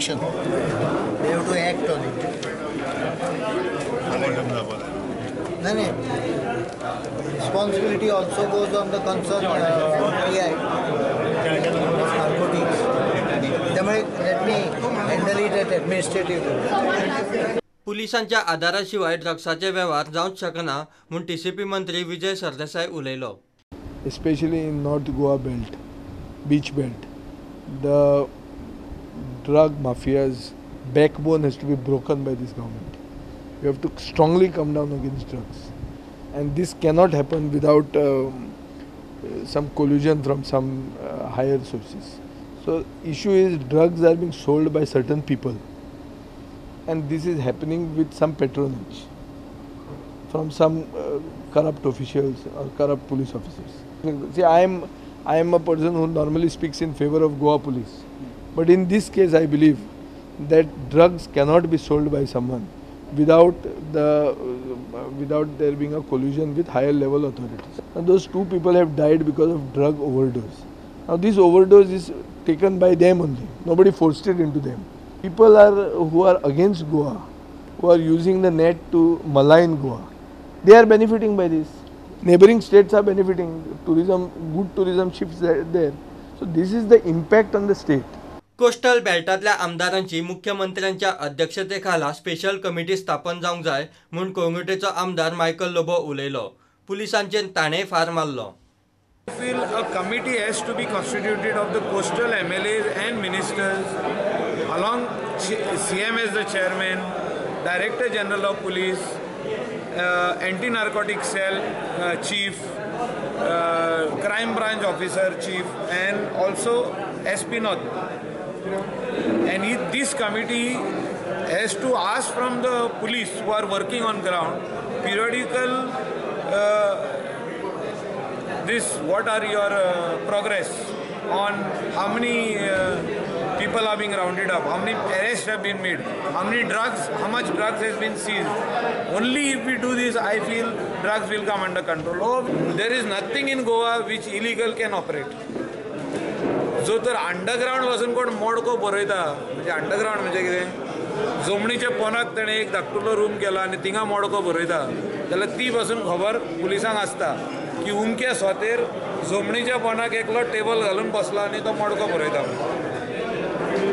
action. They have to act on it. No. Responsibility also goes on the concerned PI, narcotics. Let me handle it at administrative level. पुलिसांच्या आधाराशिवाय ड्रग्साचे व्यवहार जावंच शकना म्हणून TCP मंत्री विजय सरदेसाई उलयलो. Especially in North Goa belt, beach belt, the drug mafia's backbone has to be broken by this government. We have to strongly come down against drugs, and this cannot happen without some collusion from some higher sources. So issue is drugs are being sold by certain people, and this is happening with some patronage from some corrupt officials or corrupt police officers. See, I am a person who normally speaks in favor of Goa police, but in this case I believe that drugs cannot be sold by someone without there being a collusion with higher level authorities. And those two people have died because of drug overdose. Now this overdose is taken by them only. Nobody forced it into them. People who are against Goa, who are using the net to malign Goa, they are benefiting by this. Neighboring states are benefiting. Tourism, good tourism shifts there. So this is the impact on the state. Coastal बेल्टातल्या आमदारांची मुख्यमंत्र्यांच्या अध्यक्षतेखाला special committee स्थापन जावंक जाय म्हणून कोंगटेचो आमदार Michael Lobo उलयलो. पुलिसांचेर ताणें फार मारलो. I feel a committee has to be constituted of the coastal MLAs and ministers, along CM as the chairman, Director General of Police, Anti-Narcotic Cell Chief, Crime Branch Officer Chief, and also SP North. And this committee has to ask from the police who are working on ground periodical what are your progress on how many people are being rounded up, how many arrests have been made, how much drugs has been seized. Only if we do this, I feel drugs will come under control. Oh, there is nothing in Goa which illegal can operate. जो तर underground वचून कोण मोडको बरयता म्हणजे underground म्हणजे कितें जमनीच्या पोनाक ताणें एक धाकटुलो रूम केला आनी थिंगा मोडको बरयता जाल्यार ती पासून खबर पुलिसांक आसता की उमक्या स्वातेर जमनीच्या पोनाक एकलो टेबल घालून बसला आनी तो मोडको बरयता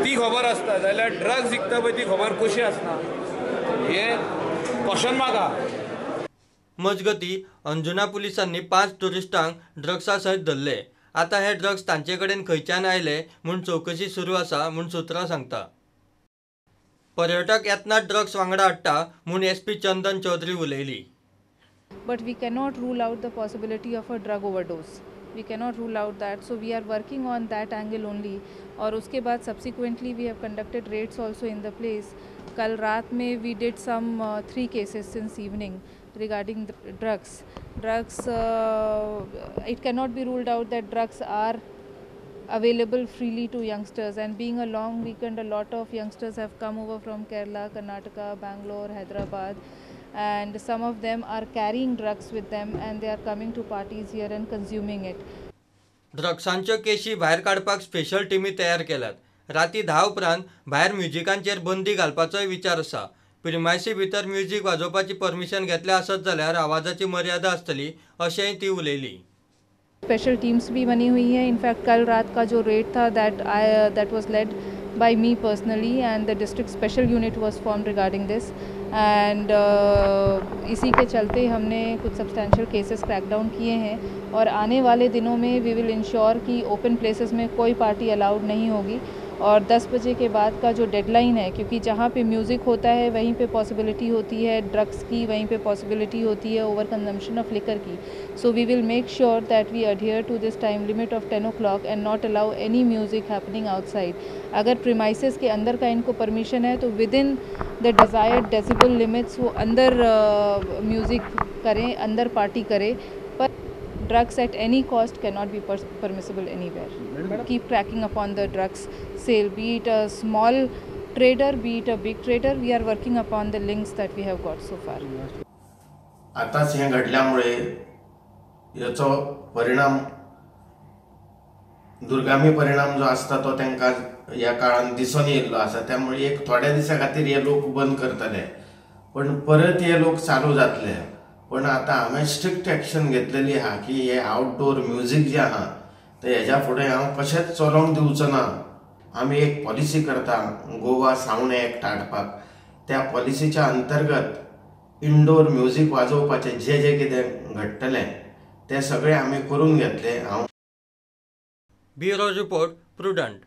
ती खबर आसता जाल्यार ड्रग्स विकता पळय ती खबर कशी आसना हे क्वेश्चन मार्क आहा. मजगती अंजुना पुलिसांनी 5 टुरिस्टांक ड्रग्सा सयत धरले. आता हे ड्रग्स तांचे कडेन खंयच्यान आयले म्हूण चौकशी सुरू आसा म्हूण सुत्रां सांगता. पर्यटक येतना ड्रग्स वांगडा हाडटा म्हूण SP चंदन चौधरी उलयली. But we cannot rule out the possibility of a drug overdose. We cannot rule out that. So we are working on that angle only. और उसके बाद subsequently we have conducted raids also in the place. कल रात में we did some 3 cases since evening regarding the drugs. It cannot be ruled out that drugs are available freely to youngsters, and being a long weekend, a lot of youngsters have come over from Kerala, Karnataka, Bangalore, Hyderabad, and some of them are carrying drugs with them and they are coming to parties here and consuming it. ड्रग्सांच्यो केशी भायर काडपाक special टीमी तयार केल्यात. राती 10 उपरांत भायर म्युझिकांचेर बंदी घालपाचोय विचार आसा. प्रिमायसी भितर म्युझिक वाजोवपाची परमिशन घेतले आसत जाल्यार आवाजाची मर्यादा आसतली अशेंय ती उलयली. स्पेशल टीम्स भी बनी हुई हैं. इनफैक्ट कल रात का जो रेड था that was led by me personally, and the district special unit was formed regarding this, and इसी के चलते हमने कुछ सब्सटेंशियल केसेस क्रैक डाउन किए हैं और आने वाले दिनों में वी विल इंश्योर कि ओपन प्लेसेस में कोई पार्टी अलाउड नहीं होगी और 10 बजे के बाद का जो डेडलाइन है, क्योंकि जहाँ पे म्यूज़िक होता है वहीं पे पॉसिबिलिटी होती है ड्रग्स की, वहीं पे पॉसिबिलिटी होती है ओवर कंजम्पशन ऑफ लिकर की. So we will make sure that we adhere to this time limit of 10 o'clock and not allow any music happening outside. अगर प्रीमाइसेस के अंदर का इनको परमिशन है तो within the desired decibel limits वो अंदर म्यूज़िक करें, अंदर पार्टी करें, पर drugs at any cost cannot be permissible anywhere. Keep cracking upon the drugs sale, be it a small trader, be it a big trader. We are working upon the links that we have got so far. आताच हे घडल्यामुळे याचा परिणाम दुर्गामी परिणाम जो असता तो तांकां ह्या काळान दिसून येयल्लो आसा. त्यामुळे एक थोड्या दिसा खातीर हे लोक बंद करतले, पण परत हे लोक चालू जातले. पण आता हांवें स्ट्रिक्ट एक्शन घेतलेली आहा की हे आउटडोर म्युझिक जे आहा ते हेज्या फुडें हांव कशेंच चलोवंक दिवचो ना. आमी एक पॉलिसी करता गोवा सावंड एक्ट हाडपाक. त्या पॉलिसीच्या अंतर्गत इंडोर म्युझिक वाजोवपाचें जे जे कितें घडटलें ते सगळें आमी करून घेतले. Bureau report prudent.